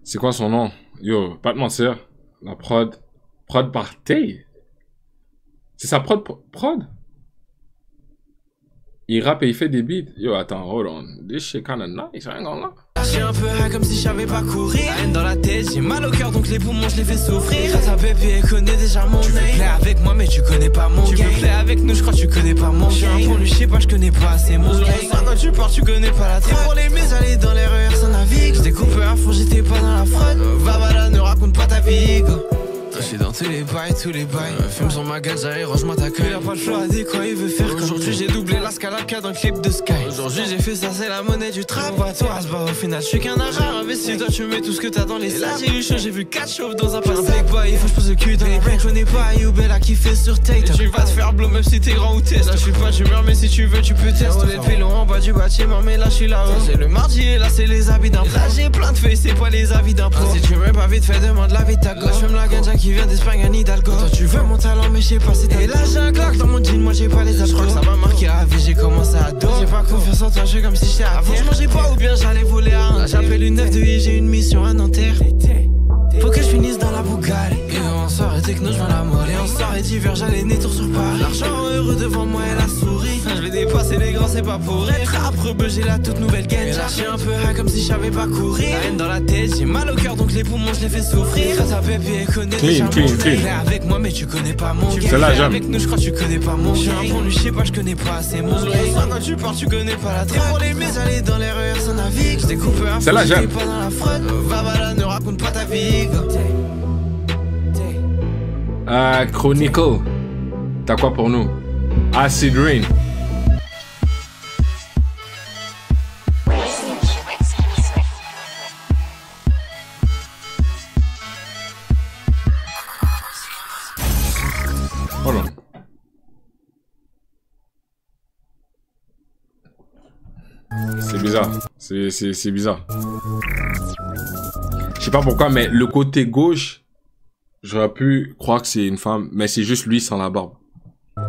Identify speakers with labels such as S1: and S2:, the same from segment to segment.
S1: C'est quoi son nom? Yo, pas te mentir. La prod. Prod par Tay. C'est sa prod? Il rappe et il fait des beats. Yo, attends, hold on. This shit kinda nice, I ain't gonna lie.
S2: J'ai un peu high comme si je savais pas courir. La haine dans la tête, j'ai mal au cœur donc les poumons je les fais souffrir. Ta baby elle connaît déjà mon name. Tu veux play avec moi mais tu connais pas mon game. Tu veux play avec nous, je crois que tu connais pas mon game. Pour lui, je sais pas, je connais pas assez mon game. Quand tu pars, tu connais pas la traque. Et pour les mises, aller dans les RER, ça navigue. Je découpe à fond, j'étais pas dans la fraude. Va, ne raconte pas ta vie, go. Je suis dans tous les bails. Fume sur ma ganja et range-moi ta queue. Il a pas le choix à dire quoi il veut faire. Aujourd'hui j'ai doublé la scalapka dans le clip de Sky. Aujourd'hui j'ai fait ça, c'est la monnaie du trap. On va toi, au final je suis qu'un agent. Investi, toi tu mets tout ce que t'as dans les sacs. J'ai eu chaud, j'ai vu 4 chauves dans un plastic boy. Il faut que je pose le cul dans les plaques. Je connais pas Youbella qui fait sur Tate. Tu vas te faire blow même si t'es grand ou test. Là je suis pas d'humeur mais si tu veux tu peux tester. On est le pilon en bas du bâtiment mais là je suis là-haut. C'est le mardi et là c'est les habits d'un pro. Là j'ai plein de feuilles, c'est pas les avis d'un pro. Si tu veux pas vite, fais demande la vie de ta go. Là je fume la ganja qui vient d'Espagne, un Hidalgo. Toi tu veux mon talent mais je sais pas si t'as. Et là j'ai un Glock dans mon jean, moi j'ai pas les abdos. Ça m'a marqué à vie, j'ai commencé à dos. J'ai pas confiance en toi, je suis comme si j'étais à avant je mangeais pas ou bien j'allais voler à un. J'appelle une 9 de I, j'ai une mission à Nanterre. Faut que je finisse dans la Bugatti. Et en soirée techno, je vends la molle. Et en soirée d'hiver, j'allais né tour sur Paris. L'argent heureux devant moi et la souris. Je vais dépasser les grands, c'est pas pour être âpre, j'ai la toute nouvelle gaine. Et là, je suis un peu high comme si je savais pas courir. La haine dans la tête, j'ai mal au cœur donc les poumons, je les fais souffrir. Ta baby, elle connaît déjà mon game. Avec moi, mais tu connais pas mon game.
S1: Celle-là,
S2: avec nous, je crois que tu connais pas mon game. Pour lui, je sais pas, je connais pas assez mon game. Quand tu pars, tu connais pas la traque. Pour les mises, aller dans les RER, ça navigue. Je découpe un fou, j'étais pas dans la fraude. Va, ne raconte pas ta vie.
S1: Chronicle. T'as quoi pour nous? Acid Rain. Hold on. C'est bizarre. C'est bizarre. Je sais pas pourquoi, mais le côté gauche, j'aurais pu croire que c'est une femme, mais c'est juste lui sans la barbe.
S3: Tout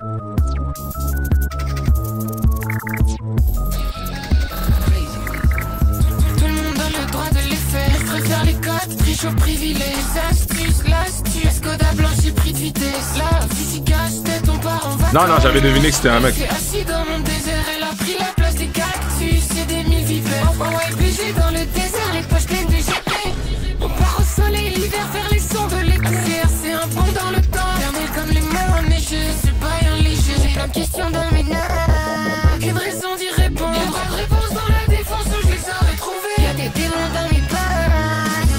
S3: le monde a le droit de les faire. Je préfère les codes, triche au privilège. Astuce, l'astuce, code à blanche, j'ai pris de vitesse. La physique cache tête, on part en vacances.
S1: Non, j'avais deviné que c'était un mec.
S3: C'est assis dans mon désert, elle a pris la place des cactus et des mille vipères. En YPG dans le désert, les poches pleines de GP. On part au soleil, l'hiver, faire les sons de l'éclair. C'est un pont dans le temps, fermé comme les mains neigeux. C'est pas un léger, j'ai plein de questions dans mes nerfs. Aucune raison d'y répondre. Y'a pas de réponse dans la défense où je les aurais trouvés. Y'a des démons dans mes pas,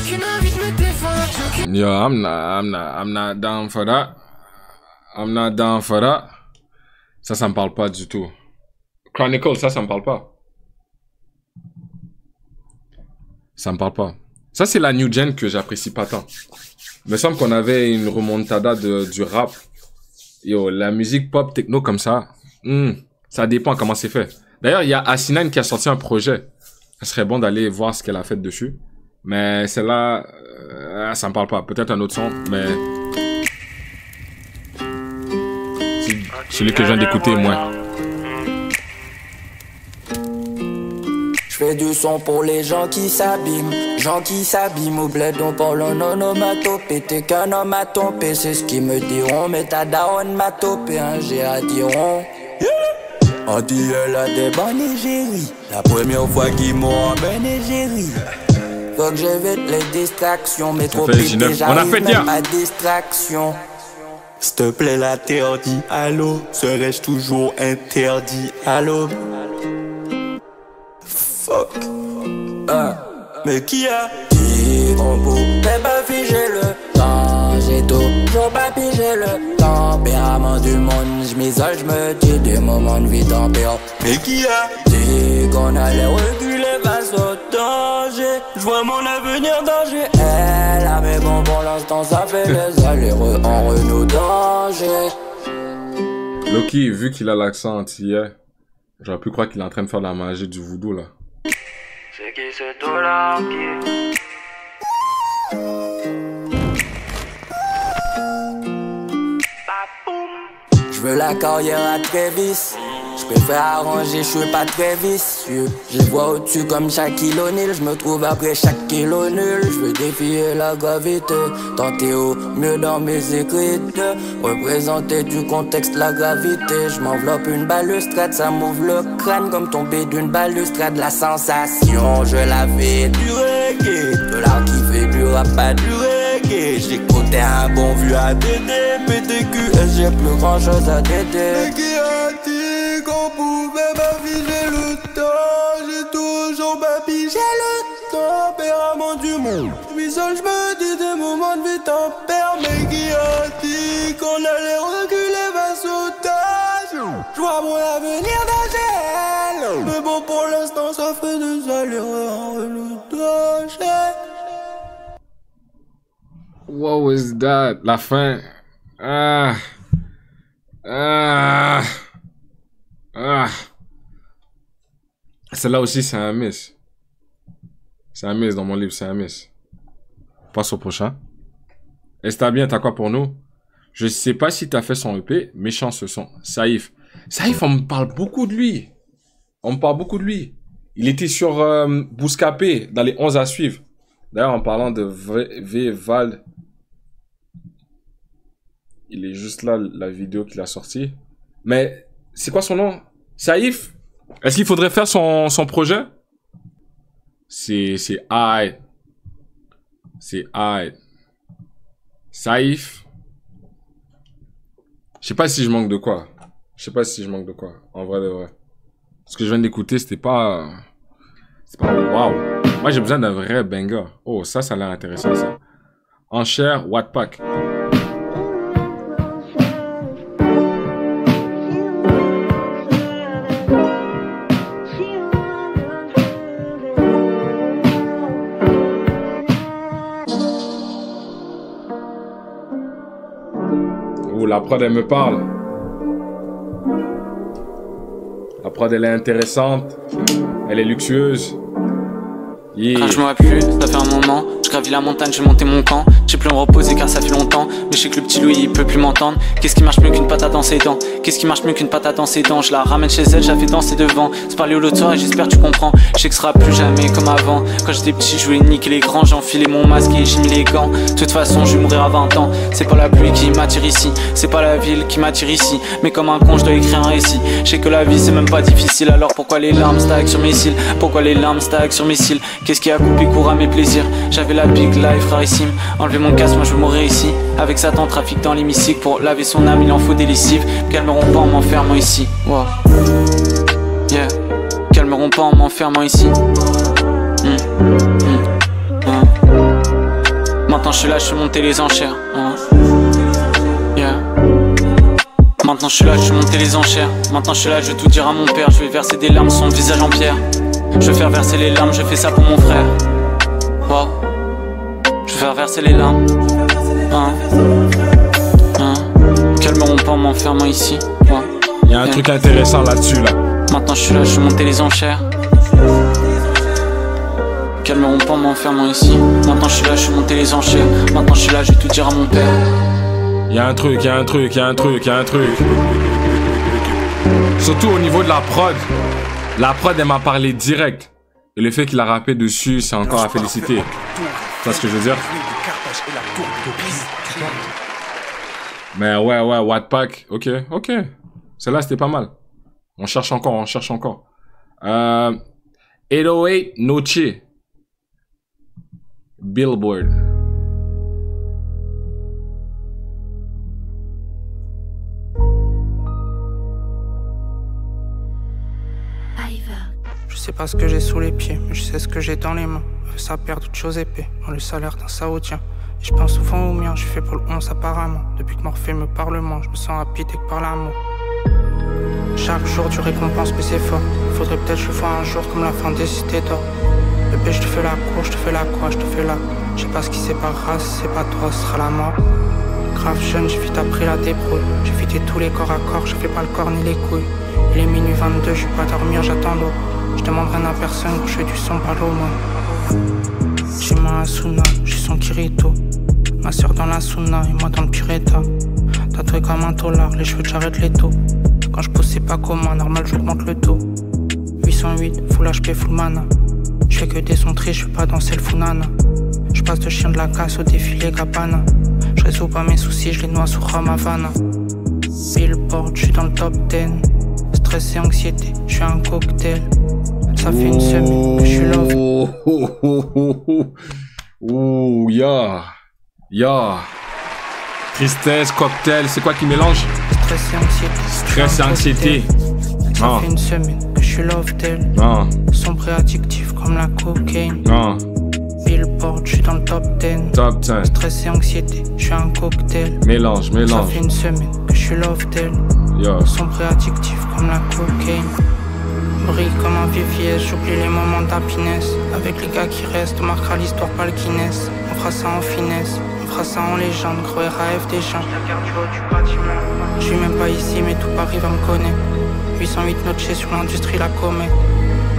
S3: aucune envie de me défendre.
S1: Yo, I'm not down for that. I'm not down for that. Ça me parle pas du tout. Chronicle, ça me parle pas. Ça me parle pas. Ça, c'est la new gen que j'apprécie pas tant. Il me semble qu'on avait une remontada du rap. Yo, la musique pop, techno comme ça, ça dépend comment c'est fait. D'ailleurs, il y a Asinine qui a sorti un projet. Ce serait bon d'aller voir ce qu'elle a fait dessus. Mais celle-là, ça me parle pas. Peut-être un autre son, mais... celui que je viens d'écouter, moi.
S4: Je fais du son pour les gens qui s'abîment au bled, on parle en onomatopée. T'es qu'un homme à tomber, c'est ce qu'ils me diront. Mais ta daronne m'a topé, un G à diront. On dit elle a des bonnes égéries. La première fois qu'ils m'ont emmené égérie. Faut que j'évite les distractions, mais trop vite j'arrive même à distraction. S'il te plaît l'interdit, allô, serais-je toujours interdit, allô? Fuck. Mais qui a dit qu'on pouvait pas figer le temps? J'ai toujours pas pigé le tempérament du monde. J'm'isole, j'me dis des moments de vie tempérant. Mais qui a dit qu'on allait reculer face au danger? J'vois mon avenir danger. Elle a mais bon pour l'instant ça fait les allers-retours en Renault danger.
S1: Loki, vu qu'il a l'accent antillais, j'aurais pu croire qu'il est en train de faire de la magie du voodoo là.
S4: C'est qui ce dollar qui... J'veux la carrière à Trévis. Préfère arranger, je suis pas très vicieux. Je les vois au-dessus comme Shaquille O'Neal. Je me trouve après chaque kilo nul. Je veux défier la gravité, tenter au mieux dans mes écrites. Représenter du contexte la gravité. Je m'enveloppe une balustrade, ça m'ouvre le crâne comme tomber d'une balustrade. La sensation, je l'avais du reggae. De l'art qui fait du rap, pas du reggae. J'écoutais un bon vieux ADD, PTQS, j'ai plus grand chose à t'aider.
S5: Qu'on pouvait m'afficher le temps, j'ai toujours pas pigé le tempérament du monde. Je suis seul, je me dis des moments de vie tempère, mais qui a dit qu'on allait reculer face au tâche. Je vois mon avenir d'agile, mais bon pour l'instant ça fait des allers en reloutage.
S1: What was that? La fin. Celle-là aussi, c'est un miss. C'est un miss dans mon livre, c'est un miss. Passe au prochain. Est-ce que t'as bien, t'as quoi pour nous? Je sais pas si t'as fait son EP, méchant ce son. Saïf. Saïf, on me parle beaucoup de lui. On me parle beaucoup de lui. Il était sur Bouscapé, dans les 11 à suivre. D'ailleurs, en parlant de V-Val, il est juste là, la vidéo qu'il a sortie. Mais, c'est quoi son nom? Saïf? Est-ce qu'il faudrait faire son projet? C'est Aïe. C'est Aïe. Saïf. Je sais pas si je manque de quoi. Je sais pas si je manque de quoi. En vrai de vrai. Ce que je viens d'écouter, c'était pas... C'est pas... Waouh. Moi, j'ai besoin d'un vrai banger. Oh, ça a l'air intéressant, ça. Enchère, Wattpack. La prod, elle me parle. La prod, elle est intéressante. Elle est luxueuse. Yeah.
S6: Quand je me vois plus, ça fait un moment. Je gravis la montagne, j'ai monté mon camp. J'ai plus me reposer car ça fait longtemps. Mais je sais que le petit Louis il peut plus m'entendre. Qu'est-ce qui marche mieux qu'une patate dans ses dents? Qu'est-ce qui marche mieux qu'une patate dans ses dents? Je la ramène chez elle, je la fais danser devant. C'est parler au l'autre soir et j'espère que tu comprends. Je sais que ce sera plus jamais comme avant. Quand j'étais petit, je voulais niquer les grands. J'ai enfilé mon masque et j'ai mis les gants. De toute façon, je vais mourir à 20 ans. C'est pas la pluie qui m'attire ici. C'est pas la ville qui m'attire ici. Mais comme un con, je dois écrire un récit. Je sais que la vie c'est même pas difficile. Alors pourquoi les larmes stackent sur mes cils? Pourquoi les larmes stackent sur mes cils? Qu'est-ce qui a coupé court à mes plaisirs? J'avais la big life rarissime. Enlever mon casque, moi je veux mourir ici. Avec Satan, trafic dans l'hémicycle. Pour laver son âme, il en faut des lessives. Calmeront pas en m'enfermant ici. Wow. Yeah. Calmeront pas en m'enfermant ici. Maintenant je suis là, je suis monté les enchères. Yeah. Maintenant je suis là, je suis monté les enchères. Maintenant je suis là, je vais tout dire à mon père. Je vais verser des larmes, son visage en pierre. Je vais faire verser les larmes, je fais ça pour mon frère. Wow. Je vais faire verser les larmes. Calmeront pas en m'enfermant ici.
S1: Il y a un truc intéressant là-dessus là.
S6: Maintenant je suis là, je suis monté les enchères. Calmeront pas en m'enfermant ici. Maintenant je suis là, je suis monté les enchères. Maintenant je suis là, je vais tout dire à mon père.
S1: Il y a un truc, il y a un truc, il y a un truc, il y a un truc. Surtout au niveau de la prod. La prod, elle m'a parlé direct. Et le fait qu'il a rappé dessus, c'est encore à féliciter. Tu vois ce que je veux dire? Mais ouais, Wattpack. Ok. Celle-là, c'était pas mal. On cherche encore. 808 Noche. Billboard.
S7: Je sais pas ce que j'ai sous les pieds, mais je sais ce que j'ai dans les mains. Ça perd toute chose épais, dans le salaire d'un saoudien. Et je pense souvent au mien, je fais pour le 11 apparemment. Depuis que Morphée me parle moins, je me sens rapide et que par l'amour. Chaque jour tu récompenses mais c'est fort. Faudrait peut-être que je vois un jour comme la fin des cités d'or. Bébé je te fais la cour, je te fais la croix, je te fais la. Je sais pas ce qui séparera, si c'est pas toi, ce sera la mort. Grave jeune, j'ai vite appris la débrouille. J'ai vidé tous les corps à corps, je fais pas le corps ni les couilles. Il est minuit 22, je suis pas à dormir, j'attends l'eau. Je demande rien à personne, quand je fais du son, pas l'eau moi. J'ai ma Asuna, j'ai son Kirito. Ma soeur dans la sauna et moi dans le pur état. Tatoué comme un tolard, les cheveux de Jared Leto. Quand je pose c'est pas commun, normal j'augmente le taux. 808, full HP, full mana. Je fais que des sons tristes, je suis pas dans celle Funana. Je passe de chien de la casse au défilé Cabana. Je résous pas mes soucis, je les noie sous Ramavana. Billboard, je suis dans le top 10. Stress et anxiété, je suis un cocktail. Ça fait une semaine que je suis love.
S1: Ouh, ya. Tristesse, cocktail, c'est quoi qui mélange?
S7: Stress et anxiété.
S1: Stress et anxiété.
S7: Ça fait une semaine que je suis love d'elle. Sombre et addictif comme la cocaine. Billboard, je suis dans le top 10.
S1: Top 10.
S7: Stress et anxiété, je suis un cocktail.
S1: Mélange.
S7: Ça fait une semaine que je suis love d'elle. Sombre et addictif comme la cocaine. Brille comme un VVS, j'oublie les moments d'happiness. Avec les gars qui restent, on marquera l'histoire, pas le Guinness. On fera ça en finesse, on fera ça en légende. Gros RAF des gens. Je suis même pas ici, mais tout Paris va me connaître. 808 notes sur l'industrie, la comète.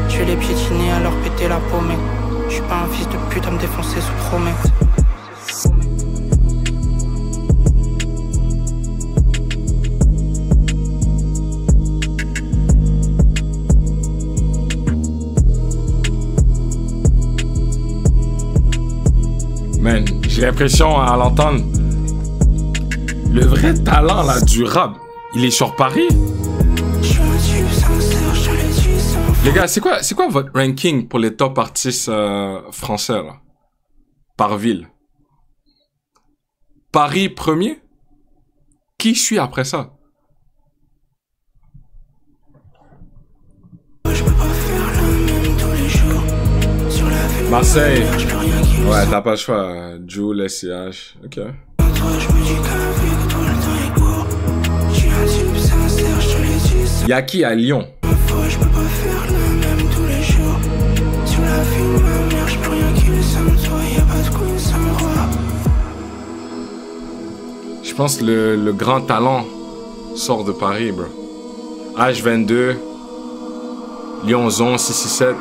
S7: Je vais les piétiner, alors péter la pommette. Je suis pas un fils de pute à me défoncer sous promesse.
S1: Man, j'ai l'impression à l'entendre, le vrai talent là du rap, il est sur Paris. Les gars, c'est quoi votre ranking pour les top artistes français là, par ville? Paris premier? Qui suit après ça? Marseille. Ouais, t'as pas le choix. Jules, SCH. Ok. Y'a qui à Lyon? Je pense que le grand talent sort de Paris, bro. H22, Lyon 11, 667.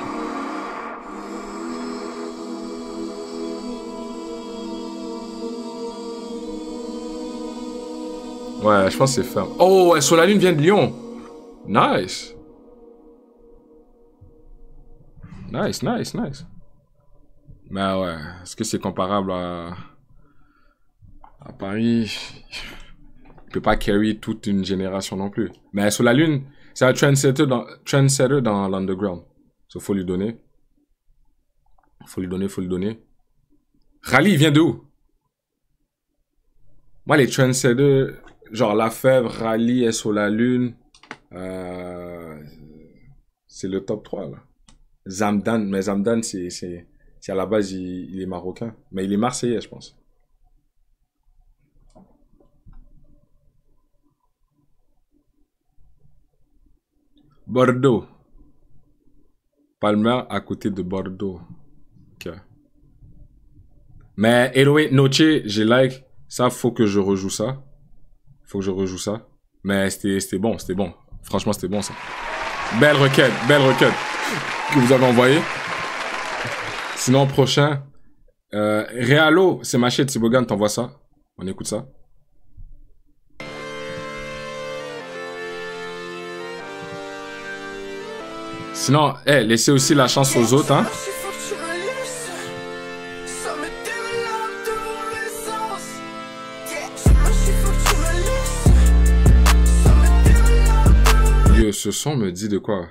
S1: Ouais, je pense que c'est ferme. Oh, ouais, Sur la Lune vient de Lyon. Nice. Nice. Mais ouais, est-ce que c'est comparable à Paris? Il peut pas carry toute une génération non plus. Mais Sur la Lune, c'est un trendsetter dans l'underground. So, faut lui donner. Faut lui donner. Rally, il vient de où? Moi, les trendsetters, genre Lafèvre, Rally et Sur la Lune, c'est le top 3, là. Zamdan, mais Zamdan, c'est à la base, il est marocain. Mais il est marseillais, je pense. Bordeaux. Palmer à côté de Bordeaux. Ok. Mais Eloé Noche, j'ai like. Ça, faut que je rejoue ça. Mais c'était bon. Franchement, c'était bon, ça. Belle requête que vous avez envoyée. Sinon, prochain. Réalo, c'est Machette Sibogan, t'envoies ça. On écoute ça. Sinon, laissez aussi la chance aux autres, hein. Ce son me dit de quoi?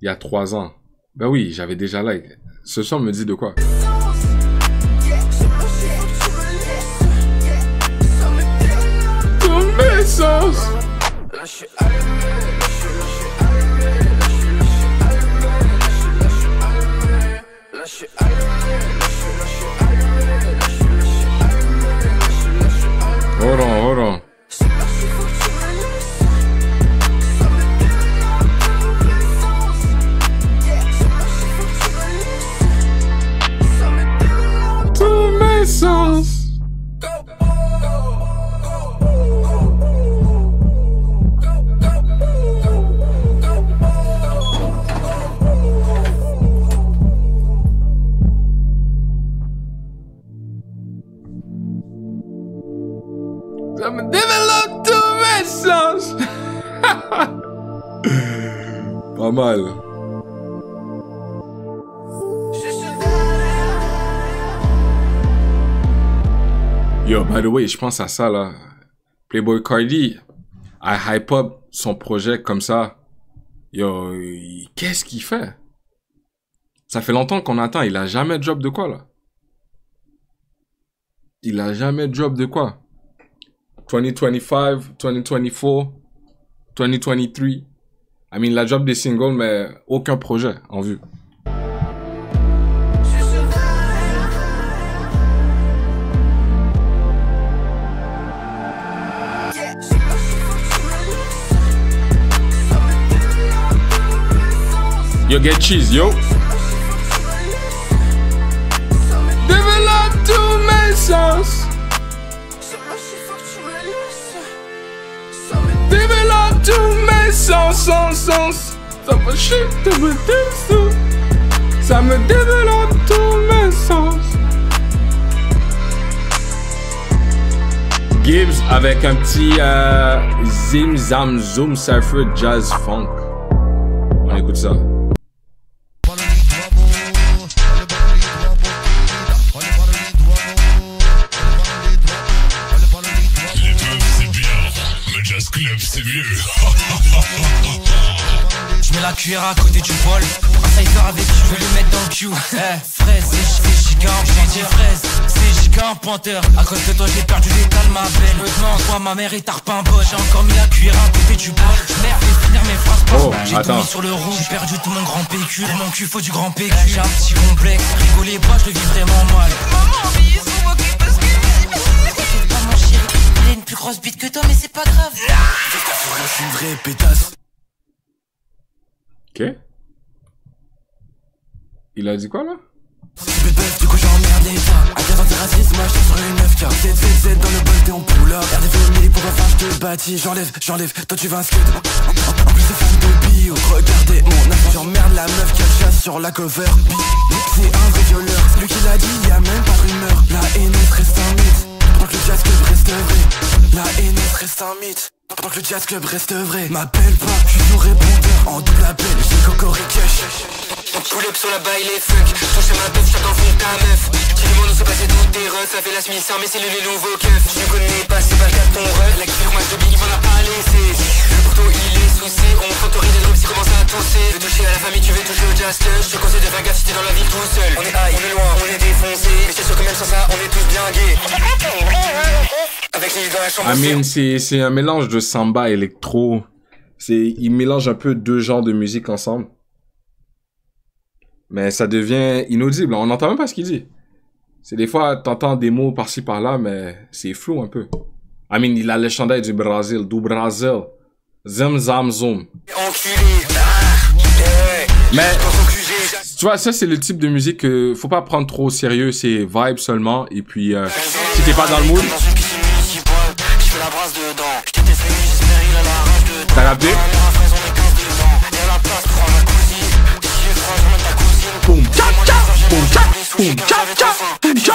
S1: Il y a 3 ans. Ben oui, j'avais déjà like. Ce son me dit de quoi? Ton message. Hold on. Ça me développe tout message. Pas mal. Yo, by the way, je pense à ça, là. Playboi Carti a hype up son projet comme ça. Yo, qu'est-ce qu'il fait? Ça fait longtemps qu'on attend. Il a jamais drop de quoi, là? Il a jamais drop de quoi? 2025, 2024, 2023. I mean, il a drop des singles, mais aucun projet en vue. Yo, get cheese, yo. Développe tous mes sens. Développe tous mes sens. Ça me chute, ça me développe tous mes sens. Gibbs avec un petit Zim Zam Zoom Cypher Jazz Funk. On écoute ça.
S8: C'est mieux.
S2: Je mets la cuillère à côté du bol. Un cypher avec qui je veux le mettre dans le cul. Fraise, c'est giga un panthère. Fraise, c'est giga un panthère. À cause de toi j'ai perdu l'état de ma belle. Me demande toi ma mère est tarpin bol. J'ai encore mis la cuillère à côté du bol. Merde, je vais finir mes phrases. J'ai tout mis sur le rouge. J'ai perdu tout mon grand PQ. Pour mon cul faut du grand PQ. J'ai un petit complexe. Rigolez pas, je le vis vraiment mal. Maman, mais ils sont moqués parce que t'inquiète pas mon chéri. Il a une plus grosse bite que toi mais c'est pas grave.
S5: Je suis une vraie pétasse.
S1: Ok. Il a dit quoi là?
S5: C'est bête, du coup j'ai emmerdé ça. À 15 ans t'es raciste, moi je sur une 9K. ZZZ dans le bol, t'es en pull-up. RDV au milieu, pourquoi faire je te bâtis. J'enlève, toi tu vas un skate. En plus c'est fan de bio. Regardez mon affaire, j'emmerde la meuf qui a chasse sur la cover. C'est un vrai violeur, c'est lui qui l'a dit, y'a même pas rumeur. La haine reste un mythe, pendant que le jazz club reste vrai. La haine reste un mythe, pendant que le jazz club reste vrai. M'appelle pas, je suis sous répondeur. En double appel, j'ai Cocoricache.
S2: On pull up sur la baille les fuck. Touche ma teuf, j'attends fond ta meuf. Dis-moi nous c'est passé toutes tes refs. Ça fait la Smith, mais c'est les nouveaux keufs. Je ne connais pas, c'est pas le cas de ton ref. La firmage de Big, il m'en a pas laissé. Le couteau il est souci. On factorise des drops, il commence à tousser. Tu veux toucher à la famille, tu veux toucher au jazz club. Je te conseille de faire gaffe si t'es dans la ville tout seul. On est high, on est loin, on est défoncé. Mais c'est sûr que même sans ça, on est tous bien gays. Avec les dans la chambre.
S1: I mean, c'est un mélange de samba électro. Il mélange un peu deux genres de musique ensemble. Mais ça devient inaudible. On n'entend même pas ce qu'il dit. C'est des fois, t'entends des mots par-ci par-là, mais c'est flou un peu. I mean, il a le chandail du Brésil. Zim Zam Zoom. Mais, tu vois, ça c'est le type de musique que faut pas prendre trop au sérieux. C'est vibe seulement. Et puis, si t'es pas dans le mood... T'as capté? Boum, tcha tcha, boum, tcha, boum, tcha tcha, boum, tcha.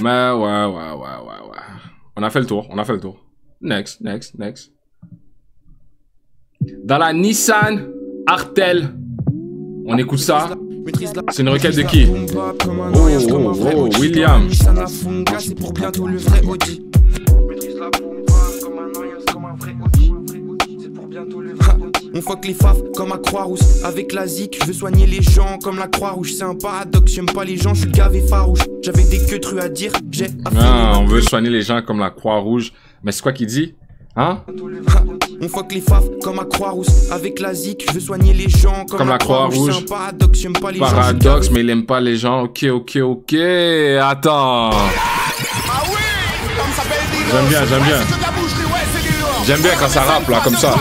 S1: Mais ouais. On a fait le tour. Next. Dans la Nissan Artel. On écoute ça. C'est une requête de qui? Oh, William.
S5: C'est pour bientôt le vrai Audi. On fuck les faf comme à Croix-Rousse. Avec la zik, je veux soigner les gens comme la Croix-Rouge. C'est un paradoxe, j'aime pas les gens, je suis gavé farouche. J'avais des queues trues à dire, j'ai...
S1: on veut soigner les gens comme la Croix-Rouge. Mais c'est quoi qu'il dit? Hein?
S5: On fuck les faf comme à Croix-Rousse. Avec la zik, je veux soigner les gens comme la Croix-Rouge. C'est un paradoxe, j'aime pas les gens.
S1: Paradoxe, mais il aime pas les gens. Ok. Attends. J'aime bien quand ça rappe là, comme ça.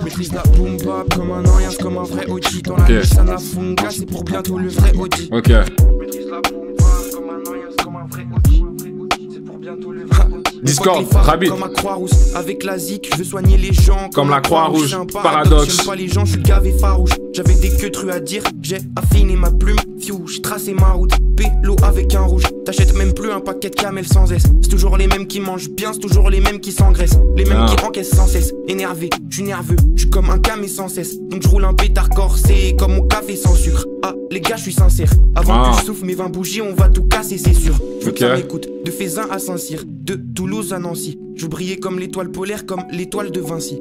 S5: Maîtrise la boom bap comme un rien, comme un vrai OG. Dans la Nissan Afunga, c'est pour bientôt le vrai Audi.
S1: Ok.
S5: Maîtrise la boom bap comme un rien, comme un vrai OG. C'est pour bientôt le vrai Audi.
S1: Discord,
S5: Mes potes, les phares
S1: Rabbit.
S5: Comme à Croix-Rousse. Avec la zik, je veux soigner les gens.
S1: Comme la Croix-Rouge,
S5: C'est un
S1: Paradoxe.
S5: J'aime pas les gens, je suis gavé farouche. J'avais des queues à dire, j'ai affiné ma plume. Fiou, j'ai tracé ma route. Pélo avec un rouge. T'achètes même plus un paquet de camel sans S. C'est toujours les mêmes qui mangent bien, c'est toujours les mêmes qui s'engraissent. Les mêmes qui encaissent sans cesse. Énervé, je suis nerveux, je suis comme un camé sans cesse. Donc je roule un pétard corsé, comme mon café sans sucre. Ah, les gars, je suis sincère. Avant que je souffle mes 20 bougies, on va tout casser, c'est sûr. Je veux que ça m'écoute. De Fézin à Saint-Cyr, de Toulouse à Nancy. Je veux briller comme l'étoile polaire, comme l'étoile de Vinci.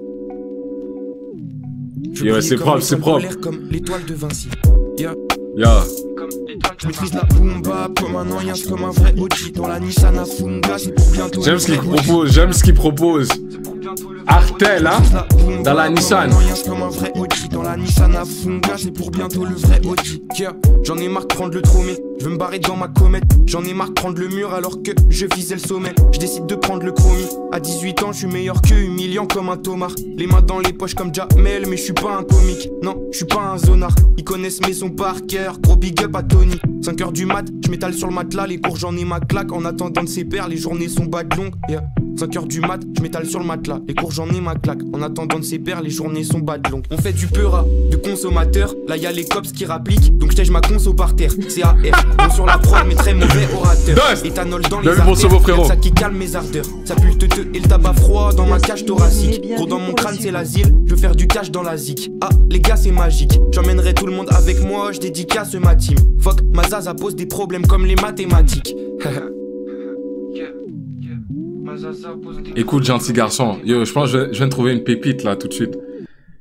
S1: Yo, c'est propre, c'est propre.
S5: Comme l'étoile de Vinci.
S1: Yo.
S5: Je maîtrise la boomba comme un ancien, comme un vrai OG. Dans la Nissan Afunga, c'est pour bientôt.
S1: J'aime ce qu'il propose, j'aime ce qu'il propose. Artel, hein, dans la Nissan.
S5: Comme un vrai OG, dans la Nissan Afunga, c'est pour bientôt le vrai OG. Yeah. J'en ai marre de prendre le tromé, je veux me barrer dans ma comète. J'en ai marre de prendre le mur alors que je visais le sommet. Je décide de prendre le chromie. À 18 ans, je suis meilleur que humiliant comme un tomard. Les mains dans les poches comme Jamel, mais je suis pas un comique. Non, je suis pas un zonard. Ils connaissent mes sons par cœur. Gros big up à Tony. 5h du mat, je m'étale sur le matelas. Les cours, j'en ai ma claque. En attendant de ses pairs, les journées sont bad longues. Yeah. 5h du mat, je m'étale sur le matelas. Les cours, j'en ai ma claque. En attendant de ses pairs, les journées sont bad longues. On fait du peura, de consommateur. Là, y'a les cops qui rappliquent. Donc, j'tège ma conso par terre. C'est AR. Bon sur la prod, mais très mauvais orateur. Éthanol dans les artères. Ça qui calme mes ardeurs. Ça pue le teuteux et le tabac froid dans ma cage thoracique. Gros dans mon crâne, c'est l'asile. Je veux faire du cash dans la zik. Ah, les gars, c'est magique. J'emmènerai tout le monde avec moi. Je dédicace ma team. Fuck, ma zaza pose des problèmes comme les mathématiques.
S1: Écoute, gentil garçon. Yo, je pense que je viens de trouver une pépite là tout de suite.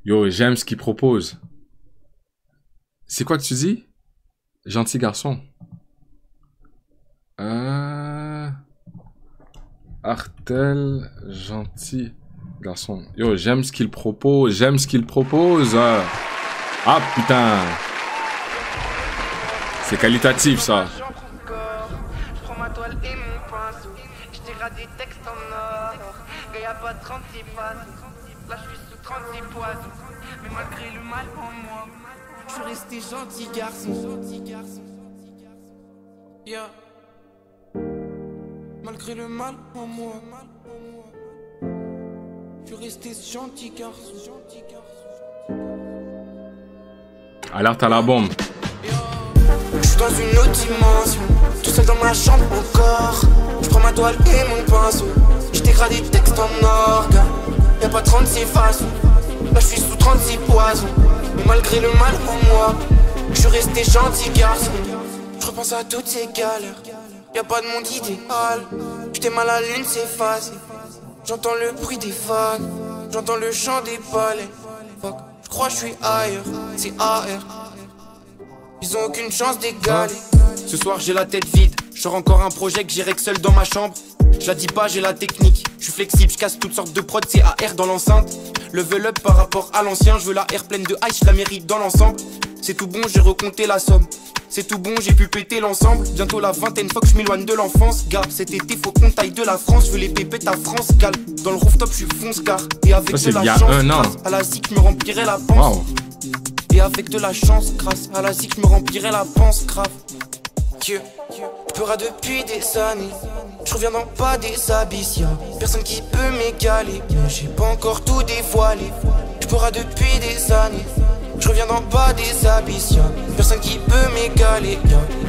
S1: Yo, j'aime ce qu'il propose. C'est quoi que tu dis? Gentil garçon. Artel, gentil garçon. Yo, j'aime ce qu'il propose. J'aime ce qu'il propose. Ah putain. C'est qualitatif ça.
S5: Là je suis sous 36 poisons. Mais malgré le mal en moi, je suis resté gentil garçon. Yeah. Malgré le mal en moi, je suis resté gentil garçon.
S1: Alerte à la bombe.
S5: Je suis dans une autre dimension, tout seul dans ma chambre encore. Je prends ma toile et mon pinceau. Je dégrade des textes en orgue. Y'a pas 36 façons. Là je suis sous 36 poisons. Mais malgré le mal en moi, je suis resté gentil garçon. Je repense à toutes ces galères. Y'a pas de monde idéal. J'étais mal à lune, c'est facile. J'entends le bruit des vagues. J'entends le chant des baleines. Fuck, je crois que je suis ailleurs. C'est AR. Ils ont aucune chance d'égaler. Ce soir j'ai la tête vide. Je sors encore un projet que j'irai que seul dans ma chambre. Je la dis pas, j'ai la technique. Je suis flexible, je casse toutes sortes de prods, c'est AR dans l'enceinte. Level up par rapport à l'ancien. Je veux la air pleine de ice, je la mérite dans l'ensemble. C'est tout bon, j'ai recompté la somme. C'est tout bon, j'ai pu péter l'ensemble. Bientôt la vingtaine, faut que je m'éloigne de l'enfance. Gars, cet été faut qu'on taille de la France. Je veux les pépettes à France, calme. Dans le rooftop, je suis fonce-car. Et avec
S1: ça,
S5: de la chance, grâce à la zik, je me remplirai la panse. Wow. Et avec de la chance, grâce à la zik, je me remplirai la panse, grave. Je pleure depuis des années. Je reviens dans pas des abysses, y'a personne qui peut m'égaler. Mais j'ai pas encore tout dévoilé. Je pleure depuis des années. Je reviens dans pas des abysses, y'a personne qui peut m'égaler.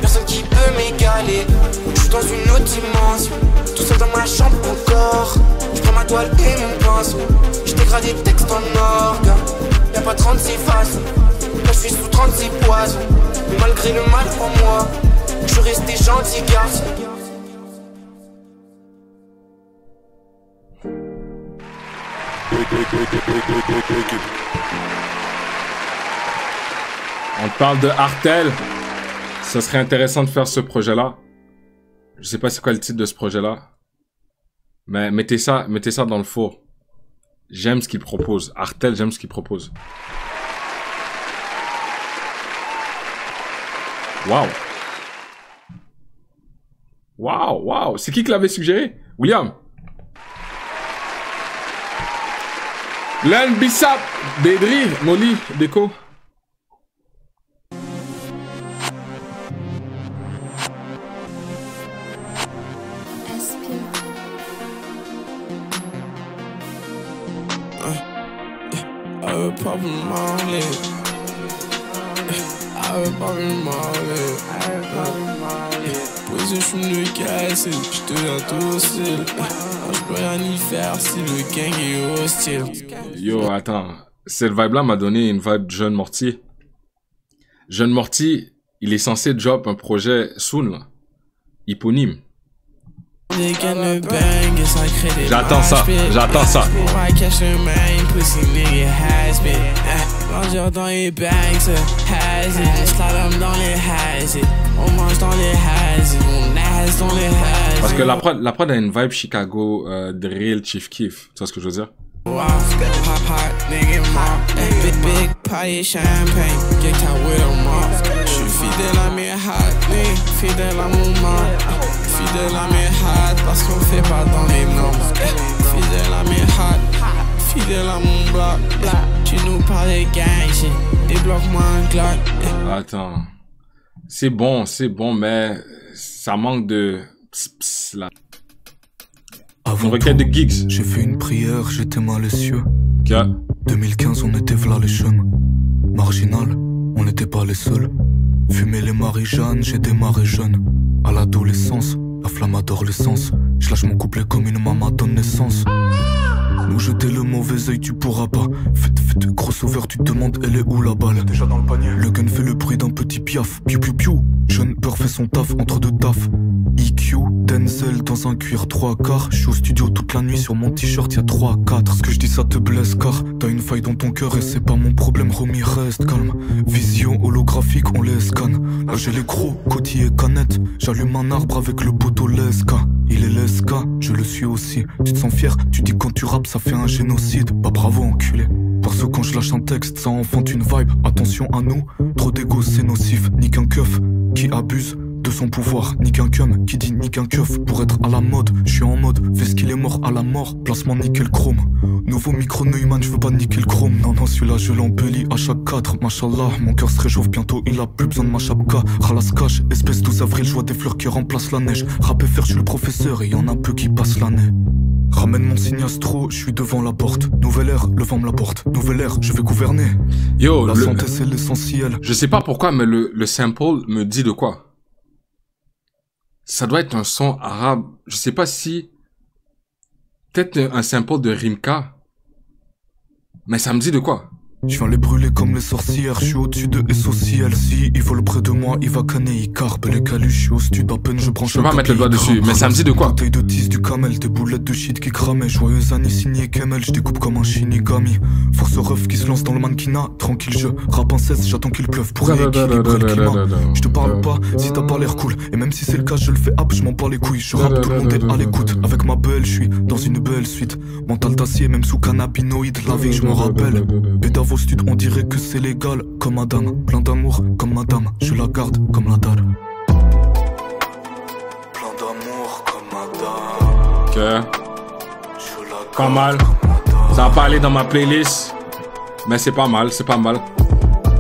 S5: Personne qui peut m'égaler. Je suis dans une autre dimension, tout seul dans ma chambre encore. Je prends ma toile et mon pinceau. Je dégrade des textes en orgue. Y'a pas 36 façons. Là je suis sous 36 poisons. Mais malgré le mal en moi, je suis resté gentil garçon.
S1: On parle de Artel. Ça serait intéressant de faire ce projet-là. Je sais pas c'est quoi le titre de ce projet-là. Mais mettez ça dans le four. J'aime ce qu'il propose. Artel, j'aime ce qu'il propose. Waouh. Waouh, waouh. C'est qui l'avait suggéré? William. Len Bissap, Bédri, Molly, Déco.
S5: veut pas me marler. Elle veut pas me marler. Pose une fume de casse, je deviens tout hostile. Je peux rien y faire si le gang est hostile.
S1: Yo, attends. Cette vibe-là m'a donné une vibe Jeune Morty. Jeune Morty, il est censé drop un projet soon, là. Éponyme. J'attends ça, j'attends ça. Parce que la prod a une vibe Chicago drill Chief Keef. Tu vois ce que je veux dire?
S5: Big paille champagne, get out with a mop. Je suis fidèle à mes hats, fidèle à mon mât. Fidèle à mes hats, parce qu'on fait pas dans les normes. Fidèle à mes hats, fidèle à mon bloc. Tu nous parles des gangs, débloque-moi un Glock.
S1: Attends. C'est bon, mais ça manque de... là.
S8: Avant
S1: requête de gigs.
S8: J'ai fait une prière, j'étais malicieux.
S1: Okay.
S8: 2015, on était v'là les chemins. Marginal, on n'était pas les seuls. Fumer les Marie-Jeanne, j'ai démarré jeune. À l'adolescence, la flamme adore l'essence. Je lâche mon couplet comme une maman donne naissance. Nous jeter le mauvais œil, tu pourras pas. Faites, crossover, tu te demandes elle est où la balle. Déjà dans le panier. Le gun fait le bruit d'un petit piaf. Piou piou piou. Jeune peur fait son taf entre deux tafs. EQ, Denzel dans un cuir 3 quarts. Je suis au studio toute la nuit sur mon t-shirt, y'a 3-4. Ce que je dis ça te blesse car t'as une faille dans ton cœur et c'est pas mon problème, Romy reste calme. Vision holographique, on les scanne. Là j'ai les gros, côtiers et canettes. J'allume un arbre avec le poteau Leska. Il est Leska, je le suis aussi. Tu te sens fier, tu dis quand tu rappes ça fait un génocide. Bah bravo enculé. Parce que quand je lâche un texte ça enfante une vibe. Attention à nous, trop d'égo c'est nocif. Ni qu'un keuf qui abuse de son pouvoir, ni qu'un cum qui dit ni qu'un keuf pour être à la mode. Je suis en mode, fais ce qu'il est mort à la mort. Placement nickel chrome. Nouveau micro Neumann, je veux pas nickel chrome. Non, celui-là je l'embellis à chaque cadre. Machallah, mon cœur se réchauffe bientôt, il a plus besoin de ma chapka. Ralas cache, espèce 12 avril, je vois des fleurs qui remplacent la neige. Rap et faire, je suis le professeur et y'en a peu qui passent l'année. Ramène mon signe astro, je suis devant la porte. Nouvelle ère, le vent me la porte. Nouvelle ère, je vais gouverner.
S1: Yo,
S8: la santé c'est l'essentiel.
S1: Je sais pas pourquoi, mais le sample me dit de quoi. Ça doit être un son arabe. Je sais pas si... Peut-être un sample de Rimka. Mais ça me dit de quoi?
S8: Je viens les brûler comme les sorcières, je suis au-dessus de SOCL. Si ils volent près de moi, il va canner, il carpe. Les calus, je suis au stud, à peine je branche.
S1: Je peux pas mettre le doigt dessus, mais ça me dit de quoi?
S8: Bouteille de 10 du camel, des boulettes de shit qui cramaient. Joyeuse année signé Kemel, je découpe comme un shinigami. Force ref qui se lance dans le mannequinat, tranquille je rappe en cesse, j'attends qu'il pleuve pour équilibrer le climat. Je te parle pas si t'as pas l'air cool, et même si c'est le cas je le fais hop, je m'en bats les couilles. Je rappe, tout le monde est à l'écoute, avec ma belle je suis dans une belle suite. Mental d'acier, même sous cannabinoïde, la vie je m'en rappelle. Pédave au stud, on dirait que c'est légal comme madame, plein d'amour comme madame, je la garde comme la dalle. Plein d'amour comme madame.
S1: Ok. Pas mal. Ça va pas aller dans ma playlist. Mais c'est pas mal, c'est pas mal.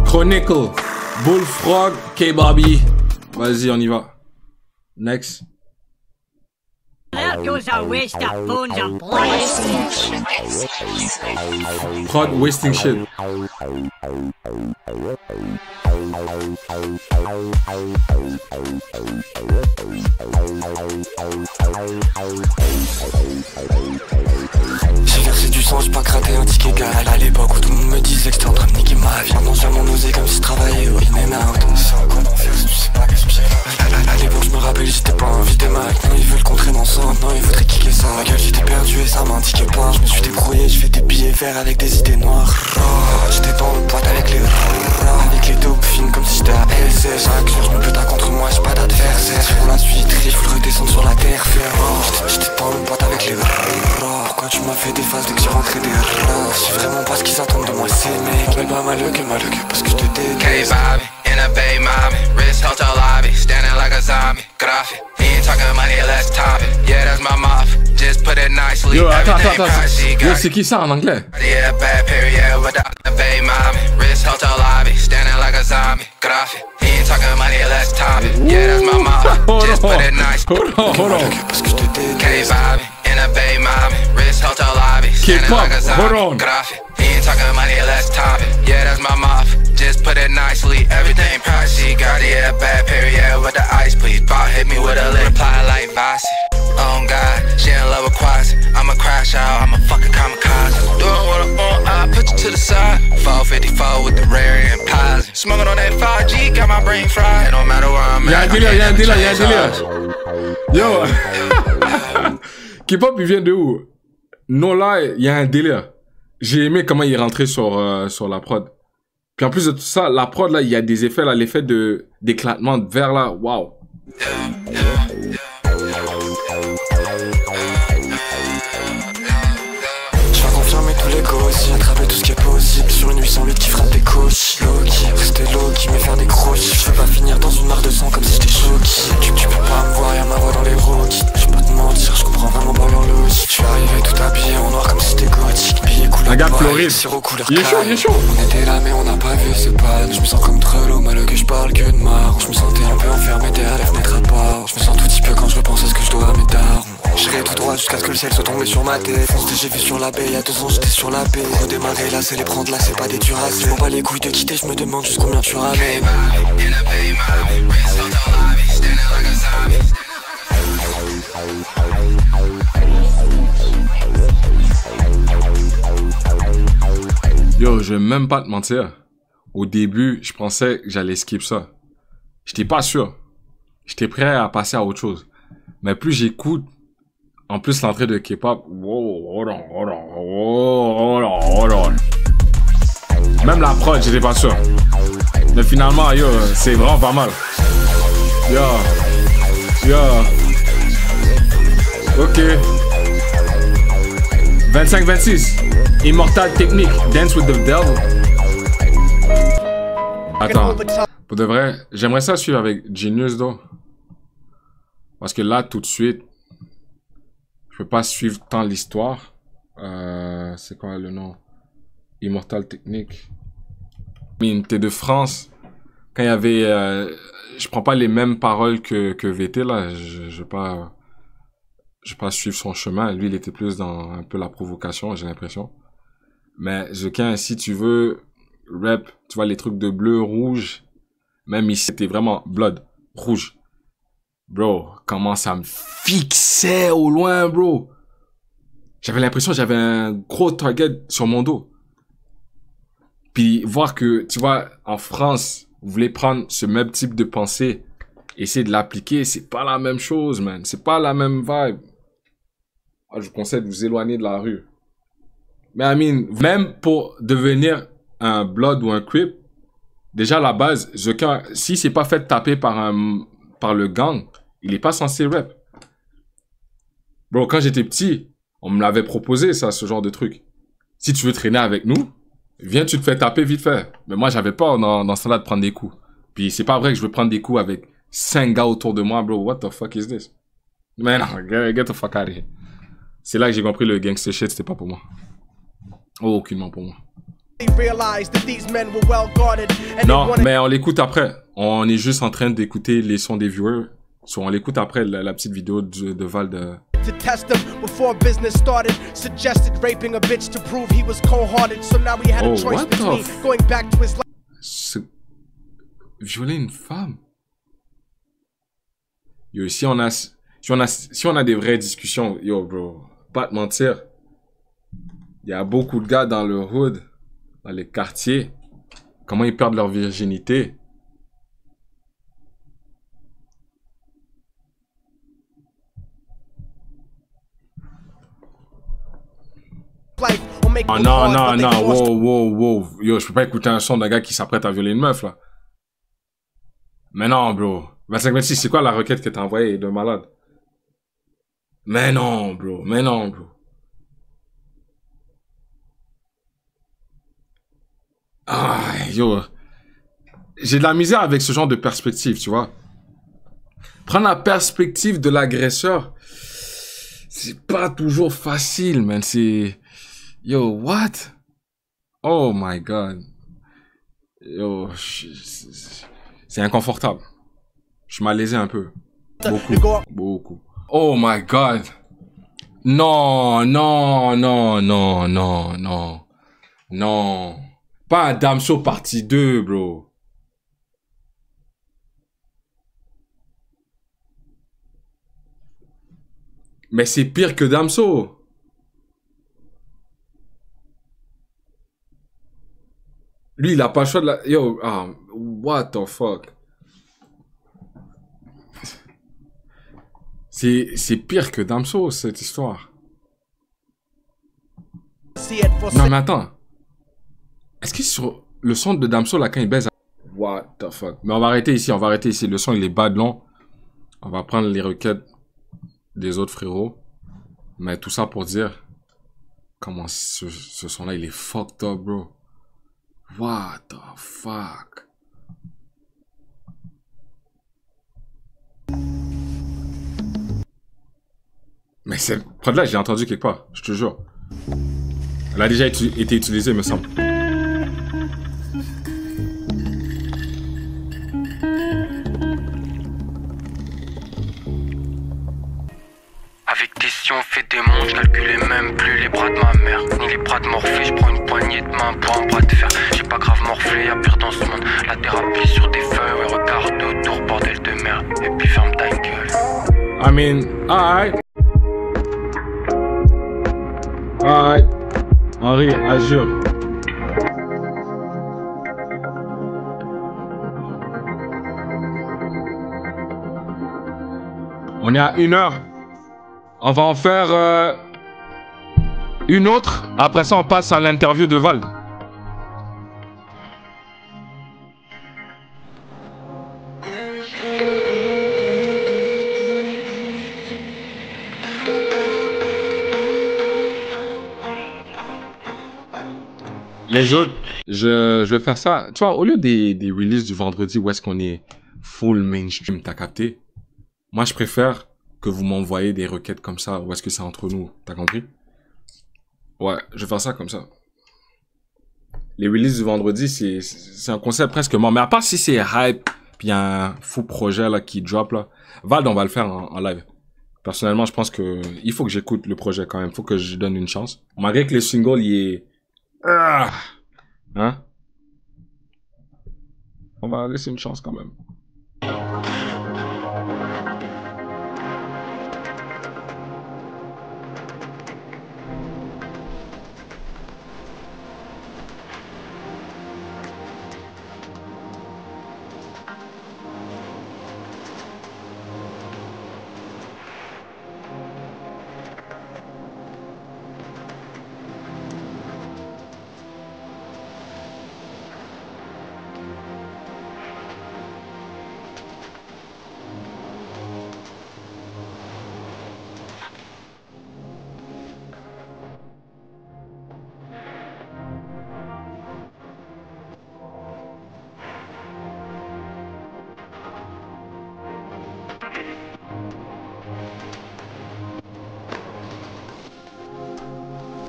S1: Chronicle, Bullfrog, K-Bobby. Vas-y, on y va. Next. Prod wasting shit.
S9: J'ai versé du sang, j'ai pas gratté un ticket égal. À l'époque où tout le monde me disait que j'étais en train de niquer ma vie. Maintenant seulement nausée comme si je travaillais au in and out. C'est encore d'enfer si tu sais pas qu'est-ce que j'ai. À l'époque je me rappelle j'étais pas invité maintenant ils veulent contrer mon sang. Maintenant ils voudraient kicker ça. Ma gueule j'étais perdu et ça m'indiquait pas. Je me suis débrouillé, je fais des billets verts avec des idées noires. J'étais dans le boîte avec les avec les taupes fines comme si j'étais à SS. Chaque jour je me bats contre moi, j'ai pas d'adversaire. Pour la suite, il faut redescendre sur la terre ferme. J'étais dans le boîte avec les pourquoi tu m'as fait des phases dès que j'ai rentré des rats? Je sais vraiment pas ce qu'ils attendent de moi ces mecs. Mais pas malheureux parce que je te déteste.
S10: In a bay mommy, wrist hotel lobby, standing like a zombie. Graphic, he ain't talking money, let's top it. Yeah, that's my mouth, just put it nicely.
S1: Yo, attends. Yo, c'est qui ça en anglais?
S10: Yeah, bad period without the bay mommy, wrist hotel lobby, standing like a zombie. Graphic, he ain't talking money, let's top it. Yeah, that's my mouth, just put it nicely.
S1: Hold on.
S10: Parce que je te déteste. K-Bobby, in a bay mommy, wrist hotel lobby, standing like a zombie. Graphic, he ain't talking money, let's nicely, everything pricey. Got it, yeah, bad period with the ice, please. Ball hit me with a lick, reply like Vasi. Oh God, she in love with Quasi. I'ma crash out, I'm a fucking kamikaze. Doing what I want, I put you to the side. 454 with the rare and pies. Smoking on that 5G, got my brain fried. It don't matter where I'm at.
S1: Y'a un délire. Yo. K-pop, il vient de où? Non, là, il y a un délire. J'ai aimé comment il est rentré sur la prod. Puis en plus de tout ça, la prod, là, il y a des effets, là, l'effet d'éclatement de verre, là, waouh.
S9: Les gosses, attraper tout ce qui est possible sur une 808 qui frappe des coches. Loki, rester Loki, mais faire des croches. Je veux pas finir dans une mare de sang comme si j'étais choqué. Tu peux pas me voir, y'a ma voix dans les rocks. Je peux pas te mentir, je comprends vraiment pas leur logique. Je suis arrivé tout habillé en noir comme si j'étais gothique. Billet couleur
S1: un gars Floride,
S9: il est chaud. On était là mais on n'a pas vu ce pan. Je me sens comme Trello, malheureux que je parle que de marre. Je me sentais un peu enfermé derrière les fenêtres à part. Je me sens tout petit peu quand je repense à ce que je dois à mes dards. J'irai tout droit jusqu'à ce que le ciel soit tombé sur ma tête. Fonce j'ai vu sur la baie, y'a 2 ans j'étais sur la baie. Redémarrer là, c'est les prendre là, c'est pas des duracés. Je m'en bats les couilles de quitter, je me demande juste combien tu ramènes.
S1: Yo, je vais même pas te mentir. Au début, je pensais que j'allais skip ça. J'étais pas sûr. J'étais prêt à passer à autre chose. Mais plus j'écoute, en plus l'entrée de K-pop, hold on. Même la prod, j'étais pas sûr. Mais finalement, yo, c'est vraiment pas mal. Yo. Ok. 25-26. Immortal Technique, Dance with the Devil. Attends. Pour de vrai, j'aimerais ça suivre avec Genius, though. Parce que là, tout de suite, je peux pas suivre tant l'histoire. C'est quoi le nom? Immortal Technique. T'es de France. Quand il y avait... je prends pas les mêmes paroles que VT, là. Je vais pas suivre son chemin. Lui, il était plus dans un peu la provocation, j'ai l'impression. Mais Zequin, si tu veux rap, tu vois, les trucs de bleu, rouge. Même ici, c'était vraiment blood, rouge. Bro, comment ça me fixait au loin, bro. J'avais l'impression que j'avais un gros target sur mon dos. Puis voir que, tu vois, en France, vous voulez prendre ce même type de pensée, essayer de l'appliquer, c'est pas la même chose, man. C'est pas la même vibe. Je vous conseille de vous éloigner de la rue. Mais I mean, même pour devenir un blood ou un crip, déjà à la base, si c'est pas fait taper par le gang, il est pas censé rap. Bro, quand j'étais petit, on me l'avait proposé, ça, ce genre de truc. Si tu veux traîner avec nous, viens, tu te fais taper vite fait. Mais moi, j'avais peur dans ce temps-là de prendre des coups. Puis c'est pas vrai que je veux prendre des coups avec 5 gars autour de moi, bro. What the fuck is this? Mais non, get the fuck out of here. C'est là que j'ai compris le gangster shit, c'était pas pour moi. Oh, aucunement pour moi. Non, mais on l'écoute après. On est juste en train d'écouter les sons des viewers. So, on l'écoute après la petite vidéo de Val de...
S11: To test him before business started, suggested raping a bitch to prove he was cold-hearted. So now he had a choice between going back to his life.
S1: Violer une femme. Yo, si on a des vraies discussions, yo bro, pas te mentir. Il y a beaucoup de gars dans le hood, dans les quartiers, comment ils perdent leur virginité. Oh non, wow. Yo, je peux pas écouter un son d'un gars qui s'apprête à violer une meuf, là. Mais non, bro. 25-26, c'est quoi la requête que t'as envoyée de malade? Mais non, bro. Ah, yo. J'ai de la misère avec ce genre de perspective, tu vois. Prendre la perspective de l'agresseur, c'est pas toujours facile, man. C'est... Yo, what? Oh my god. Yo, c'est inconfortable. Je suis malaisé un peu. Beaucoup. Oh my god. Non. Pas un Damso partie 2, bro. Mais c'est pire que Damso. Lui, il a pas le choix de la... Yo, what the fuck. C'est pire que Damso, cette histoire. Non, mais attends. Est-ce que sur le son de Damso, là, quand il baise... What the fuck. Mais on va arrêter ici, Le son, il est bas de long. On va prendre les requêtes des autres frérots. Mais tout ça pour dire... Comment ce son-là, il est fucked up, bro. What the fuck. Mais cette prod-là, j'ai entendu quelque part, je te jure. Elle a déjà été utilisée, me semble.
S9: Avec tes si on fait des mondes, je calculais même plus les bras de ma mère, ni les bras de Morphée. Je prends une poignée de main pour un bras de fer. J'ai pas grave morflé, y'a pire dans ce monde. La thérapie sur des feuilles, ouais, regarde autour, bordel de merde. Et puis ferme ta gueule.
S1: I mean, alright. Alright. Henri, Azure. On est à 1 heure. On va en faire une autre. Après ça, on passe à l'interview de Val. Les autres, je vais faire ça. Tu vois, au lieu des releases du vendredi où est-ce qu'on est full mainstream, t'as capté? Moi, je préfère que vous m'envoyez des requêtes comme ça, où est-ce que c'est entre nous, t'as compris? Ouais, je vais faire ça comme ça. Les releases du vendredi, c'est un concept presque mort. Mais à part si c'est hype, puis un fou projet là qui drop là, Vald, on va le faire en live. Personnellement, je pense que il faut que j'écoute le projet quand même. Il faut que je donne une chance. Malgré que le single, il est... Hein? On va laisser une chance quand même.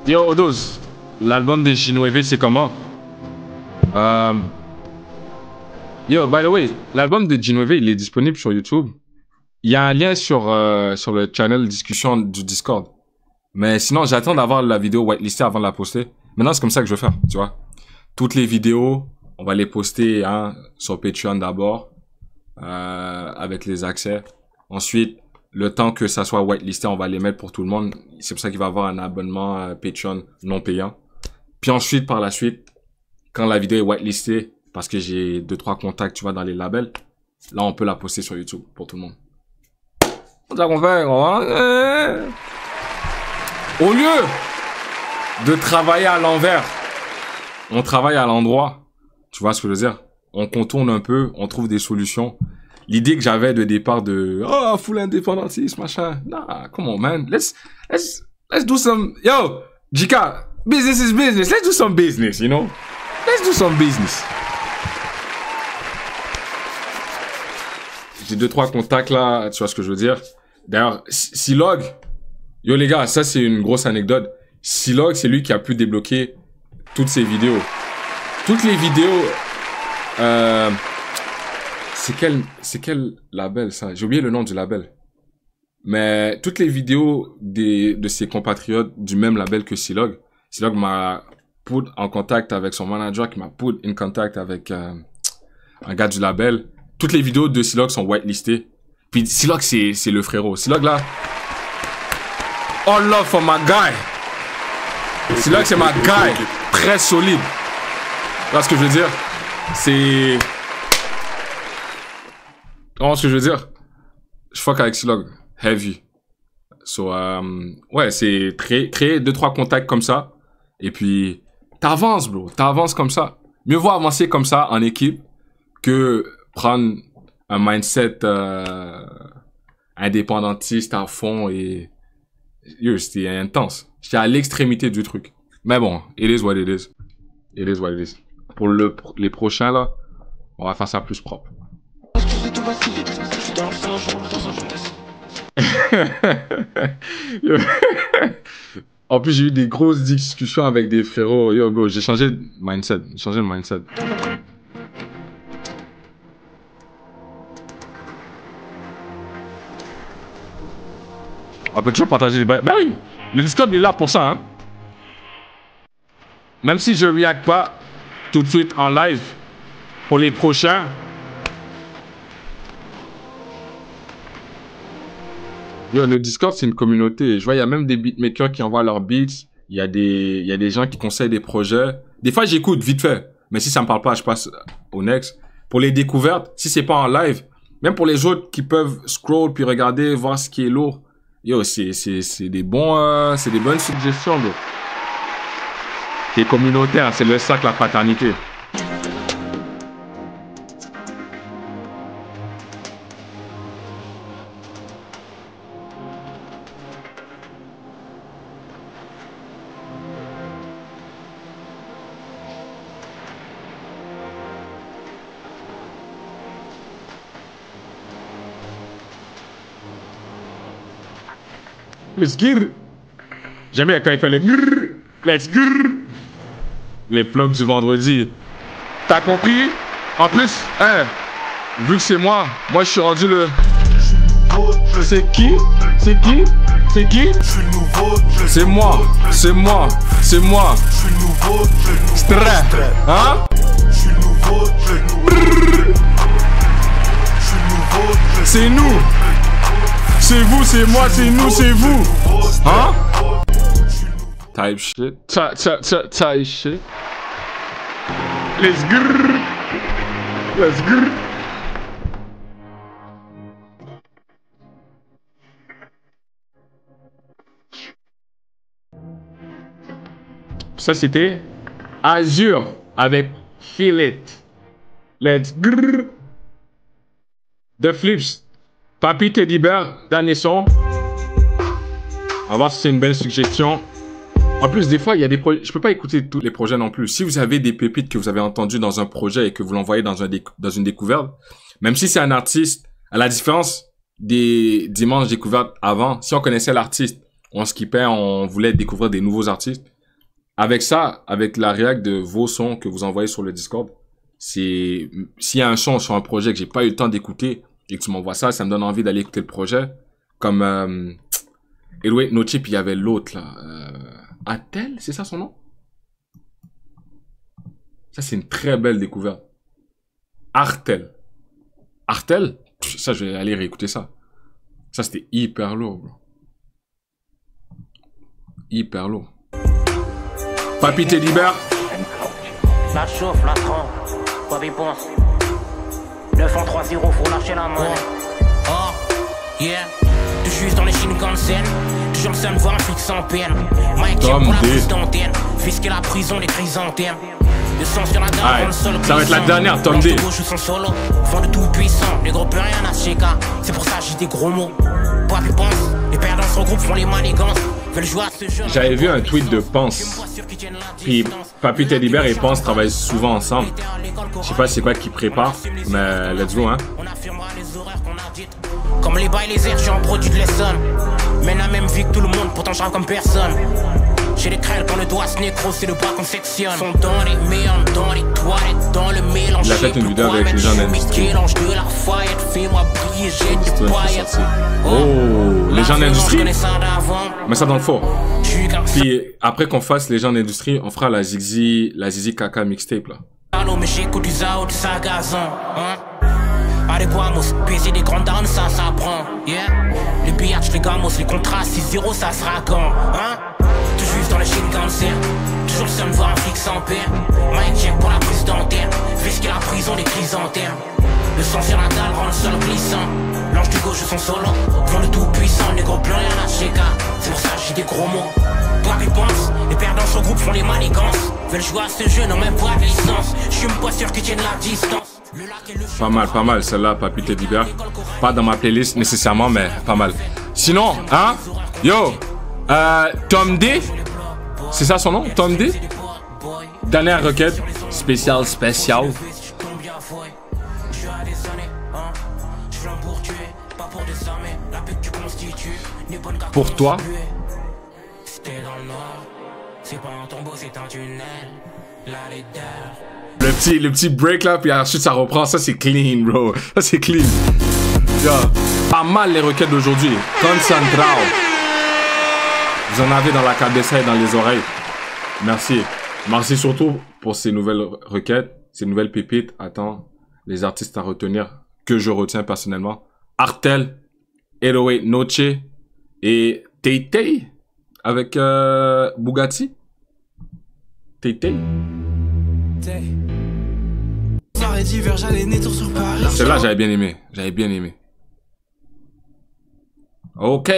S1: Yo, Odos, l'album de G-Nueve, c'est comment? Yo, by the way, l'album de G-Nueve, il est disponible sur YouTube. Il y a un lien sur le channel discussion du Discord. Mais sinon, j'attends d'avoir la vidéo whitelistée avant de la poster. Maintenant, c'est comme ça que je vais faire, tu vois. Toutes les vidéos, on va les poster sur Patreon d'abord, avec les accès. Ensuite, le temps que ça soit whitelisté, on va les mettre pour tout le monde. C'est pour ça qu'il va y avoir un abonnement Patreon non payant. Puis ensuite, par la suite, quand la vidéo est whitelistée, parce que j'ai 2-3 contacts, tu vois, dans les labels, là, on peut la poster sur YouTube pour tout le monde. C'est ça qu'on fait, au lieu de travailler à l'envers, on travaille à l'endroit. Tu vois ce que je veux dire? On contourne un peu, on trouve des solutions. L'idée que j'avais de départ de full indépendantisme, machin. Nah, come on, man. Let's do some... Yo, Jika, business is business. Let's do some business, you know? Let's do some business. J'ai 2-3 contacts là, tu vois ce que je veux dire? D'ailleurs, Silog, yo les gars, ça c'est une grosse anecdote. Silog, c'est lui qui a pu débloquer toutes ses vidéos. Toutes les vidéos... C'est quel label ça? J'ai oublié le nom du label. Mais toutes les vidéos de ses compatriotes du même label que Silog, Silog m'a put en contact avec son manager, qui m'a put in contact avec un gars du label. Toutes les vidéos de Silog sont whitelistées. Puis Silog, c'est le frérot. Silog là, All love for my guy. C'est là que c'est ma guy. Très solide. Tu vois ce que je veux dire? C'est... Tu vois ce que je veux dire? Je fuck avec Slug. Heavy. So, ouais, c'est créer 2-3 contacts comme ça. Et puis, t'avances, bro. T'avances comme ça. Mieux vaut avancer comme ça en équipe que prendre un mindset indépendantiste à fond et... Yo, c'était intense. J'étais à l'extrémité du truc. Mais bon, it is what it is. It is what it is. Pour les prochains, là, on va faire ça plus propre. En plus, j'ai eu des grosses discussions avec des frérots. Yo, bro, j'ai changé de mindset. On peut toujours partager les bails. Ben oui, le Discord est là pour ça, hein. Même si je react pas tout de suite en live, pour les prochains, yo, le Discord, c'est une communauté. Je vois, il y a même des beatmakers qui envoient leurs beats. Il y a des gens qui conseillent des projets. Des fois, j'écoute vite fait. Mais si ça me parle pas, je passe au next. Pour les découvertes, si c'est pas en live, même pour les autres qui peuvent scroll puis regarder, voir ce qui est lourd. Yo, c'est des bonnes suggestions, bro. C'est communautaire, c'est le sac, la fraternité. Let's get. J'aime bien quand il fait les grrr, let's grrr. Les plugs du vendredi. T'as compris? En plus, hein, vu que c'est moi je suis rendu le... C'est qui? C'est qui? C'est qui? C'est moi. C'est moi. C'est moi. Stray. Hein? C'est nous. C'est vous, c'est moi, c'est nous, c'est vous. Hein? Type shit. Type shit. Let's grrr. Let's grrr. Ça, c'était Azure avec Feel It. Let's grrr. The Flips. Papy Teddy Bear, dernier son. On va voir si c'est une belle suggestion. En plus, des fois, il y a des projets... Je peux pas écouter tous les projets non plus. Si vous avez des pépites que vous avez entendues dans un projet et que vous l'envoyez dans une découverte, même si c'est un artiste, à la différence des dimanches découvertes avant, si on connaissait l'artiste, on skippait, on voulait découvrir des nouveaux artistes. Avec ça, avec la réact de vos sons que vous envoyez sur le Discord, s'il y a un son sur un projet que j'ai pas eu le temps d'écouter, et que tu m'envoies ça, ça me donne envie d'aller écouter le projet. Comme, Eloué, No Chip, il y avait l'autre, là. Atel, c'est ça son nom? Ça, c'est une très belle découverte. Artel. Artel? Ça, je vais aller réécouter ça. Ça, c'était hyper lourd, bro. Hyper lourd. Papy Teddy Bear.
S12: La chauffe, la trempe. Bobby pense. 9 en 3-0, faut lâcher la main. Oh, yeah. Tout juste dans les Shinkansen. Toujours le seul voir un flic sans peine. Mike pour la prise d'antenne. Fisquer la prison, les chrysanthèmes. Le sang sur la dalle,
S1: ça va être la dernière, Tom D.
S12: Solo, fond de tout puissant, les gros peut rien à Cheka. C'est pour ça que j'ai des gros mots. Papi pense, les perdants se regroupent, font les manigances. Veulent jouer à ce jeu.
S1: J'avais vu un tweet de Pense. Puis Papy Teddy Bear et Pense travaillent souvent ensemble. Je sais pas c'est quoi qui prépare, mais let's go, hein.
S12: On affirmera les horreurs qu'on a dites. Comme les bails, les airs, je suis un produit de l'Essonne. Mène la même vie que tout le monde, pourtant je rappe comme personne. J'ai les crêles quand le doigt se nécro, c'est le bras qu'on sectionne. Sont dans les méandres, dans les toilettes, dans le mélange.
S1: Il a fait une vidéo avec les gens d'industrie.
S12: Mélange de la Fayette, fais-moi briller, j'ai des paillettes.
S1: Oh, les gens d'industrie. Mets ça dans le four. Puis après qu'on fasse les gens d'industrie, on fera la Zizi Kaka mixtape là.
S12: Allô, mais j'écoute du Zao, du Sagazan, hein. Allez, Boamos, baiser des grandes dames, ça s'apprend. Yeah. Les billards, les gamos, les contrats, 6-0, ça sera quand? Hein? Tout juste dans les Shinkansen. Toujours le seul de voir un flic sans paix. Mike check pour la prise dentaire. Fisquer la prison des chrysanthèmes. Le sang sur la dalle rend le sol glissant. L'ange du gauche son solo. Devant le tout puissant, les gros plus rien à checker. C'est pour ça que j'ai des gros mots. Toi qui penses, les perdants sur groupe font les manigances. Veulent jouer à ce jeu, n'ont même pas de licence. Je suis même pas sûr qu'ils tiennent la distance.
S1: Pas mal, celle-là, Papy Teddy Bear. Pas dans ma playlist nécessairement, mais pas mal. Sinon, hein? Yo! Tom D? C'est ça son nom? Tom D? Dernière requête. Spécial. Pour toi. Le petit break là, puis ensuite ça reprend. Ça c'est clean, bro. Ça c'est clean. Yo, pas mal les requêtes d'aujourd'hui. Concentral. Vous en avez dans la cabeza et dans les oreilles. Merci. Merci surtout pour ces nouvelles requêtes, ces nouvelles pépites. Attends, les artistes à retenir que je retiens personnellement. Artel, 808 Noche et Tay avec Bugatti. Tay. Celle-là, j'avais bien aimé. Ok.